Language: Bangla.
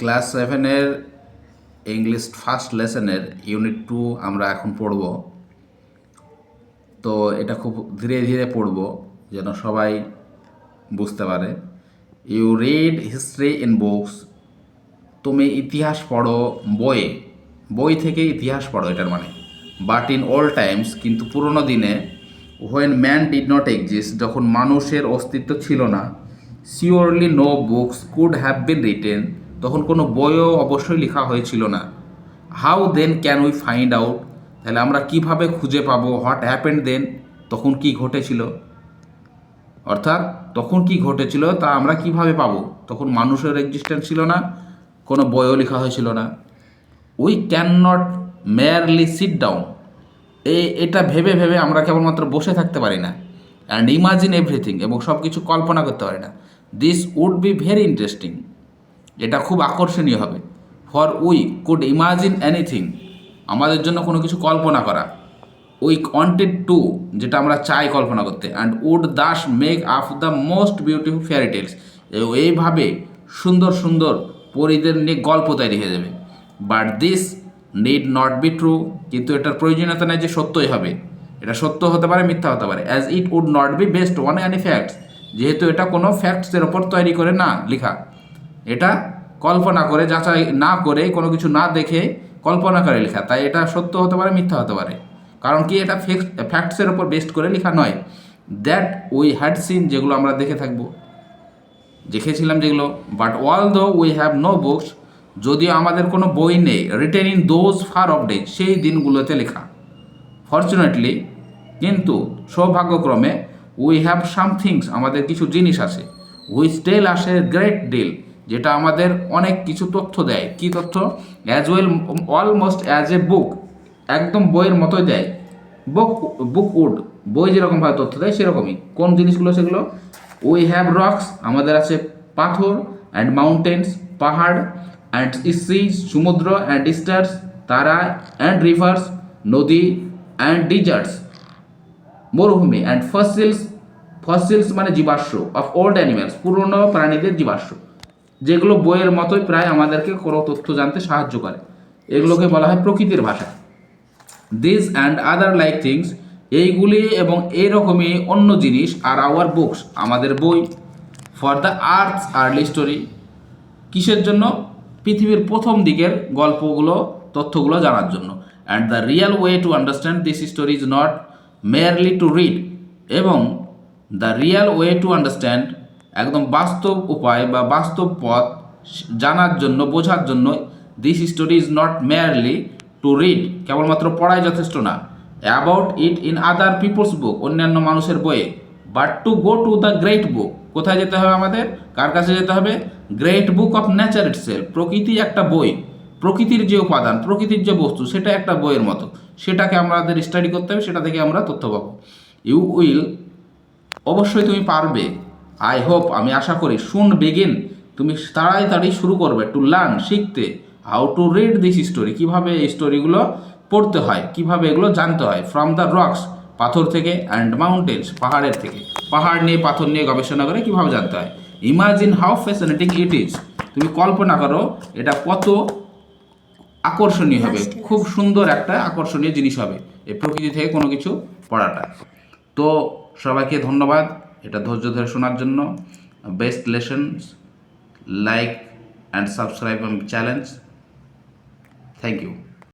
ক্লাস 7-এর ইংলিশ ফার্স্ট লেসনের ইউনিট 2 আমরা এখন পড়ব। তো এটা খুব ধীরে ধীরে পড়ব যেন সবাই বুঝতে পারে। You read history in books, তুমি ইতিহাস পড়ো বইয়ে, বই থেকে ইতিহাস পড়ো এটার মানে। বাট ইন অল টাইমস, কিন্তু পুরোনো দিনে, when man did not exist, যখন মানুষের অস্তিত্ব ছিল না, surely no books could have been written, তখন কোনো বইও অবশ্যই লেখা হয়েছিল না। How then can we find out, তাহলে আমরা কিভাবে খুঁজে পাবো হোয়াট হ্যাপেন্ড দেন, তখন কি ঘটেছিল, অর্থাৎ তখন কি ঘটেছিল তা আমরা কিভাবে পাবো, তখন মানুষের এক্সিস্টেন্স ছিল না, কোনো বইও লেখা হয়েছিল না। We can not merely sit down, এটা ভেবে ভেবে আমরা কেবলমাত্র বসে থাকতে পারি না। অ্যান্ড ইমাজিন এভরিথিং, এবং সব কিছু কল্পনা করতে পারি না। This would be very interesting, এটা খুব আকর্ষণীয় হবে। For we could imagine anything, আমাদের জন্য কোনো কিছু কল্পনা করা। উই ওয়ান্টেড টু, যেটা আমরা চাই কল্পনা করতে। And would thus make up the most beautiful fairy tales, এইভাবে সুন্দর সুন্দর পরীদের নিয়ে গল্প তৈরি হয়ে যাবে। But this need not be true, কিন্তু এটার প্রয়োজনীয়তা নেই যে সত্যই হবে। এটা সত্য হতে পারে, মিথ্যা হতে পারে। As it would not be based on any facts, যেহেতু এটা কোনো ফ্যাক্টসের ওপর তৈরি করে না লেখা, এটা কল্পনা করে, যাচাই না করে, কোনো কিছু না দেখে কল্পনা করে লেখা, তাই এটা সত্য হতে পারে, মিথ্যা হতে পারে। কারণ কি, এটা ফ্যাক্টসের ওপর বেস্ট করে লেখা নয়। দ্যাট উই হ্যাড সিন, যেগুলো আমরা দেখেছিলাম যেগুলো। But although we have no books, যদিও আমাদের কোনো বই নেই। Written in those far off day, সেই দিনগুলোতে লেখা। ফর্চুনেটলি, কিন্তু সৌভাগ্যক্রমে, উই হ্যাভ সাম থিংস, আমাদের কিছু জিনিস আছে। হুইচ টেল আসে গ্রেট ডিল, যেটা আমাদের অনেক কিছু তথ্য দেয়। কি তথ্য? As well almost as a book, একদম বইয়ের মতোই দেয়। বুক উড, বই যেরকমভাবে তথ্য দেয় সেরকমই। কোন জিনিসগুলো সেগুলো? উই হ্যাভ রক্স, আমাদের আছে পাথর। অ্যান্ড মাউন্টেন্স, পাহাড়। অ্যান্ড সিজ, সমুদ্র। অ্যান্ড স্টার্স, তারা। অ্যান্ড রিভার্স, নদী। অ্যান্ড ডিজার্টস, মরুভূমি। অ্যান্ড ফসিলস, ফসিলস মানে জীবাশ্ম। অফ ওল্ড অ্যানিমেলস, পুরনো প্রাণীদের জীবাশ্ম, যেগুলো বইয়ের মতোই প্রায় আমাদেরকে কোনো তথ্য জানতে সাহায্য করে। এগুলোকে বলা হয় প্রকৃতির ভাষা। This and other like things, এইগুলি এবং এইরকমই অন্য জিনিস। আর আওয়ার বুকস, আমাদের বই। For the earth's early story, কিসের জন্য? পৃথিবীর প্রথম দিকের গল্পগুলো, তথ্যগুলো জানার জন্য। And the real way to understand this story is not merely to read, এবং the real way to understand, একদম বাস্তব উপায় বা বাস্তব পথ জানার জন্য, বোঝার জন্য, this story is not merely to read, কেবলমাত্র পড়াই যথেষ্ট না। About it in other people's book, অন্যান্য মানুষের বইয়ে। But to go to the great book, কোথায় যেতে হবে আমাদের? কার কাছে যেতে হবে? Great book of nature itself, প্রকৃতি একটা বই। প্রকৃতির যে উপাদান, প্রকৃতির যে বস্তু, সেটা একটা বইয়ের মতো। সেটাকে আমাদের স্টাডি করতে হবে, সেটা থেকে আমরা তথ্য পাবো। ইউ উইল, অবশ্যই তুমি পারবে। আই হোপ, আমি আশা করি। শুন বিগিন, তুমি তাড়াতাড়ি শুরু করবে। টু লার্ন, শিখতে। How to read this story, কীভাবে এই স্টোরিগুলো পড়তে হয়, কীভাবে এগুলো জানতে হয়। ফ্রম দ্য রক্স, পাথর থেকে। অ্যান্ড মাউন্টেন্স, পাহাড়ের থেকে। পাহাড় নিয়ে, পাথর নিয়ে গবেষণা করে কীভাবে জানতে হয়। Imagine how fascinating it is, তুমি কল্পনা করো এটা কত আকর্ষণীয় হবে, খুব সুন্দর একটা আকর্ষণীয় জিনিস হবে এই প্রকৃতি থেকে কোনো কিছু পড়াটা। তো সবাইকে ধন্যবাদ এটা ধৈর্য ধরে শোনার জন্য। Best lessons, like and subscribe challenge. Thank you.